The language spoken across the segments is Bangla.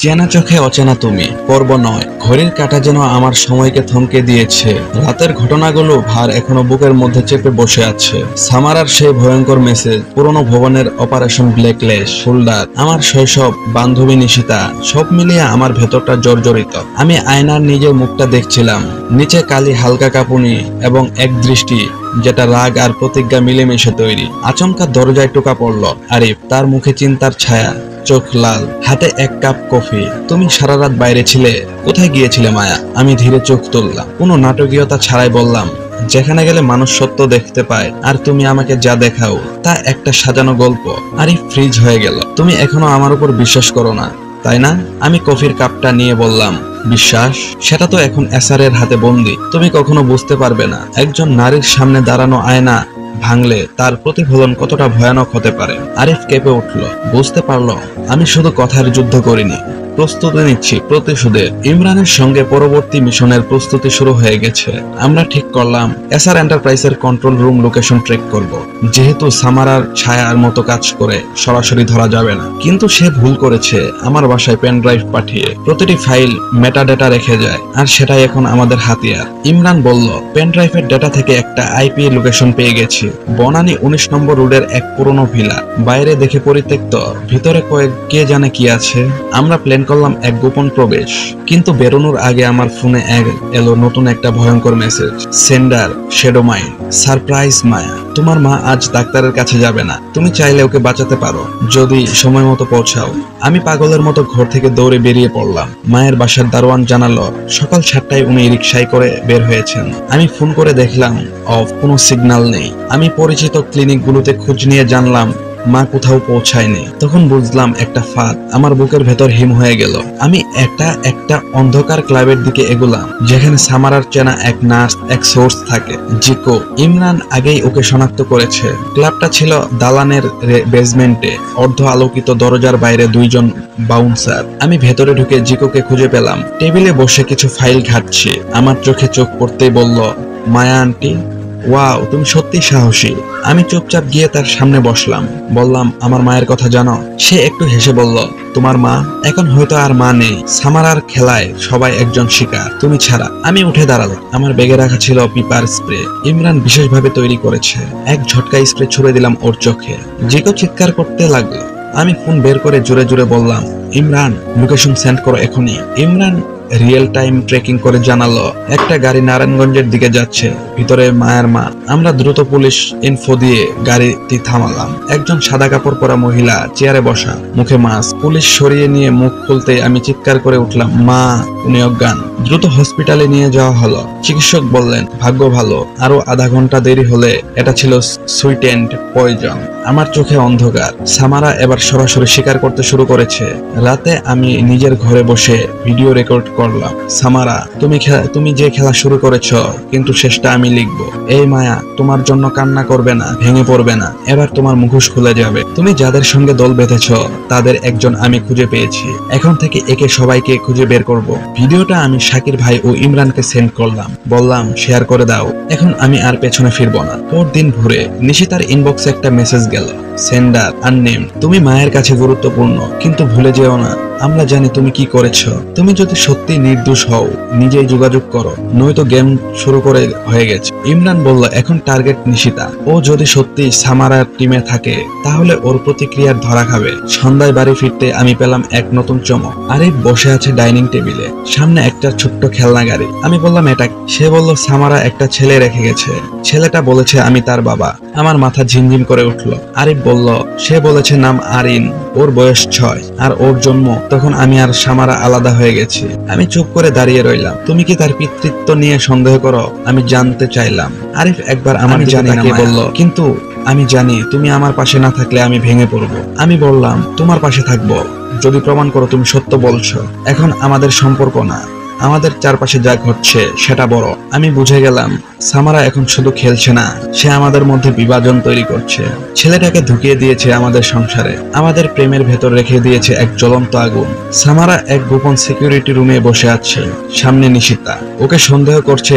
চেনা চোখে অচেনা তুমি পর্ব নয়। ঘড়ির কাঁটা যেন আমার সময়কে থমকে দিয়েছে। রাতের ঘটনাগুলো ভার এখনো বুকের মধ্যে চেপে বসে আছে। সামারার সেই ভয়ঙ্কর মেসেজ, পুরনো ভবনের অপারেশন ব্ল্যাকলেস ফোল্ডার, আমার শৈশব, বান্ধবী নিশিতা, সব মিলিয়ে আমার ভেতরটা জর্জরিত। আমি আয়নার নিজের মুখটা দেখছিলাম, নিচে কালি হালকা কাঁপুনি এবং এক দৃষ্টি যেটা রাগ আর প্রতিজ্ঞা মিলেমিশে তৈরি। আচমকা দরজায় টোকা পড়ল আরিফ, তার মুখে চিন্তার ছায়া, চোখ লাল, হাতে এক কাপ কফি। তুমি সারা রাত বাইরে ছিলে, কোথায় গিয়েছিলে মায়া? আমি ধীরে চোখ তুললাম, কোনো নাটকীয়তা ছাড়াই বললাম, যেখানে গেলে মানুষ সত্য দেখতে পায়, আর তুমি আমাকে যা দেখাও তা একটা সাজানো গল্প। আরিফ ফ্রিজ হয়ে গেল। তুমি এখনো আমার উপর বিশ্বাস করো না, তাই না? আমি কফির কাপটা নিয়ে বললাম, বিশ্বাস? সেটা তো এখন এসআরের হাতে বন্দি। তুমি কখনো বুঝতে পারবে না একজন নারীর সামনে দাঁড়ানো আয়না ভাঙলে তার প্রতিফলন কতটা ভয়ানক হতে পারে। আরিফ কেঁপে উঠল, বুঝতে পারলো আমি শুধু কথার যুদ্ধ করিনি, প্রস্তুতি নিচ্ছি প্রতিশোধের। ইমরানের সঙ্গে পরবর্তী মিশনের প্রস্তুতি শুরু হয়ে গেছে। আমরা ঠিক করলাম এসআর এন্টারপ্রাইজের কন্ট্রোল রুম লোকেশন ট্র্যাক করব। যেহেতু সামারার ছায়ার মতো কাজ করে সরাসরি ধরা যাবে না, কিন্তু সে ভুল করেছে আমার বাসায় পেন ড্রাইভ পাঠিয়ে প্রতিটি ফাইল মেটাডেটা রেখে যায়, আর সেটাই এখন আমাদের হাতিয়ার। ইমরান বলল, পেন ড্রাইভের ডেটা থেকে একটা আইপি লোকেশন পেয়ে গেছি। বনানী 19 নম্বর রোডের এক পুরনো ভিলা, বাইরে দেখে পরিত্যক্ত, ভিতরে কে জানে কি আছে। আমরা প্ল্যান করলাম এক গোপন প্রবেশ, কিন্তু বেরোনোর আগে আমার ফোনে এলো নতুন একটা ভয়ঙ্কর message. Sender shadow mind, surprise Maya, তোমার মা আজ ডাক্তারের কাছে যাবে না, তুমি চাইলে ওকে বাঁচাতে পারো যদি সময় মতো পৌঁছাও। আমি পাগলের মতো ঘর থেকে দৌড়ে বেরিয়ে পড়লাম। মায়ের বাসার দারোয়ান জানালো সকাল 7টায় উনি রিকশায় করে বের হয়েছেন। আমি ফোন করে দেখলাম অফ, কোনো সিগন্যাল নেই। আমি পরিচিত ক্লিনিকগুলোতে খোঁজ নিয়ে জানলাম মা কোথাও পৌঁছায়নি। তখন বুঝলাম একটা ফাঁদ। আমার বুকের ভেতর হিম হয়ে গেল। আমি একটা অন্ধকার ক্লাবের দিকে এগোলাম, যেখানে সামারার চেনা এক নার্স, এক সোর্স থাকে, জিকো। ইমরান আগেই ওকে শনাক্ত করেছে। ক্লাবটা ছিল দালানের বেসমেন্টে, অর্ধ আলোকিত, দরজার বাইরে 2জন বাউন্সার। আমি ভেতরে ঢুকে জিকোকে খুঁজে পেলাম, টেবিলে বসে কিছু ফাইল ঘাটছে। আমার চোখে চোখ পড়তেই বলল, মায়া আন্টি, ওয়াও, তুমি সত্যি সাহসী। আমি চুপচাপ গিয়ে তার সামনে বসলাম, বললাম, আমার মায়ের কথা জানো? সে একটু হেসে বলল, তোমার মা এখন হয়তো আর মা নেই। সামারার খেলায় সবাই একজন শিকার, তুমি ছাড়া। আমি উঠে দাঁড়ালাম। আমার ব্যাগে রাখা ছিল পিপার স্প্রে, ইমরান বিশেষভাবে তৈরি করেছে। এক ঝটকা স্প্রে ছুড়ে দিলাম ওর চোখে। জিকো চিৎকার করতে লাগলো। আমি ফোন বের করে জোরে জোরে বললাম, ইমরান, লোকেশন সেন্ড করো এখনই। ইমরান রিয়েল টাইম ট্রেকিং করে জানালো একটা গাড়ি নারায়ণগঞ্জের দিকে যাচ্ছে, ভিতরে মায়ের মা। আমরা দ্রুত পুলিশ ইনফো দিয়ে গাড়িটি থামালাম। একজন সাদা কাপড় পরা মহিলা চেয়ারে বসা, মুখে মাস্ক। পুলিশ সরিয়ে নিয়ে মুখ খুলতেই আমি চিৎকার করে উঠলাম, মা, উনি অজ্ঞান। দ্রুত হসপিটালে নিয়ে যাওয়া হলো। চিকিৎসক বললেন, ভাগ্য ভালো, আরো আধা ঘন্টা দেরি হলে এটা ছিল সুইটেন্ড পয়জন। আমার চোখে অন্ধকার। সামারা এবার সরাসরি স্বীকার করতে শুরু করেছে। রাতে আমি নিজের ঘরে বসে ভিডিও রেকর্ড করলাম। সামারা, তুমি যে খেলা শুরু করেছ, কিন্তু শেষটা আমি লিখব। এই মায়া তোমার জন্য কান্না করবে না, ভেঙে পড়বে না। এবার তোমার মুখোশ খুলে যাবে। তুমি যাদের সঙ্গে দল বেঁধেছ তাদের একজন আমি খুঁজে পেয়েছি। এখন থেকে একে সবাইকে খুঁজে বের করব। ভিডিওটা আমি শাকির ভাই ও ইমরানকে সেন্ড করলাম, বললাম শেয়ার করে দাও। এখন আমি আর পেছনে ফিরবো না। পরদিন ভোরে নিশিতার ইনবক্সে একটা মেসেজ গেল, সেন্ডার আননেমড, তুমি মায়ের কাছে গুরুত্বপূর্ণ, কিন্তু ভুলে যেও না আমরা জানি তুমি কি করেছ। তুমি যদি সত্যি নির্দোষ হও নিজেই যোগাযোগ করো, নয়তো গেম শুরু করে হয়ে গেছে। ইমরান বলল, এখন টার্গেট নিশিতা। ও যদি সত্যি সামারার টিমে থাকে তাহলে ওর প্রতিক্রিয়ার ধরা খাবে। সন্ধ্যায় বাড়ি ফিরতে আমি পেলাম এক নতুন চমক। আরিফ বসে আছে ডাইনিং টেবিলে, সামনে একটা ছোট্ট খেলনা গাড়ি। আমি বললাম, এটা? সে বলল, সামারা একটা ছেলে রেখে গেছে, ছেলেটা বলেছে আমি তার বাবা। আমার মাথা ঝিমঝিম করে উঠলো। আরিফ বলল, সে বলেছে নাম আরিন, ওর বয়স 6, আর ওর জন্ম তখন আমি আর সামারা আলাদা হয়ে গেছি। আমি চুপ করে দাঁড়িয়ে রইলাম। তুমি কি তার পিতৃত্ব নিয়ে সন্দেহ করো? আমি জানতে চাইলাম। আরিফ একবার আমার জানি না বলল, কিন্তু আমি জানি তুমি আমার পাশে না থাকলে আমি ভেঙে পড়বো। আমি বললাম, তোমার পাশে থাকবো যদি প্রমাণ করো তুমি সত্য বলছো। এখন আমাদের সম্পর্ক না, আমাদের চারপাশে যা ঘটছে সেটা বড়। আমি বুঝে গেলাম সামারা এখন শুধু খেলছে না, সে আমাদের মধ্যে বিভাজন তৈরি করছে। ছেলেটাকে ঢুকিয়ে দিয়েছে আমাদের সংসারে, আমাদের প্রেমের ভেতর রেখে দিয়েছে এক জ্বলন্ত আগুন। সামারা এক গোপন সিকিউরিটি রুমে বসে আছে, সামনে নিশিতা ওকে সন্দেহ করছে।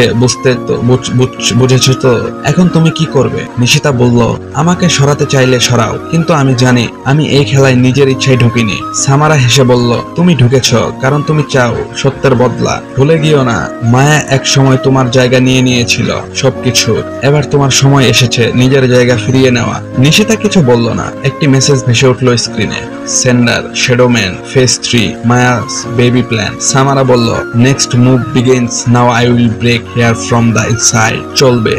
বুঝেছো তো? এখন তুমি কি করবে? নিশিতা বলল, আমাকে সরাতে চাইলে সরাও, কিন্তু আমি জানি আমি এই খেলায় নিজের ইচ্ছায় ঢুকিনি। সামারা হেসে বলল, তুমি ঢুকেছ কারণ তুমি চাও সত্যের বদলা। ভুলে গিয়েও না, মায়া এক সময় তোমার জায়গা নিয়ে নিয়েছিল সবকিছু। এবার তোমার সময় এসেছে নিজের জায়গা ফিরিয়ে নেওয়া। নিশিতা কিছু বলল না। একটি মেসেজ ভেসে উঠলো স্ক্রিনে, sender shadowman phase 3 Maya's baby plan. Samara বলল, next move begins now, I will break her from the inside. চলবে।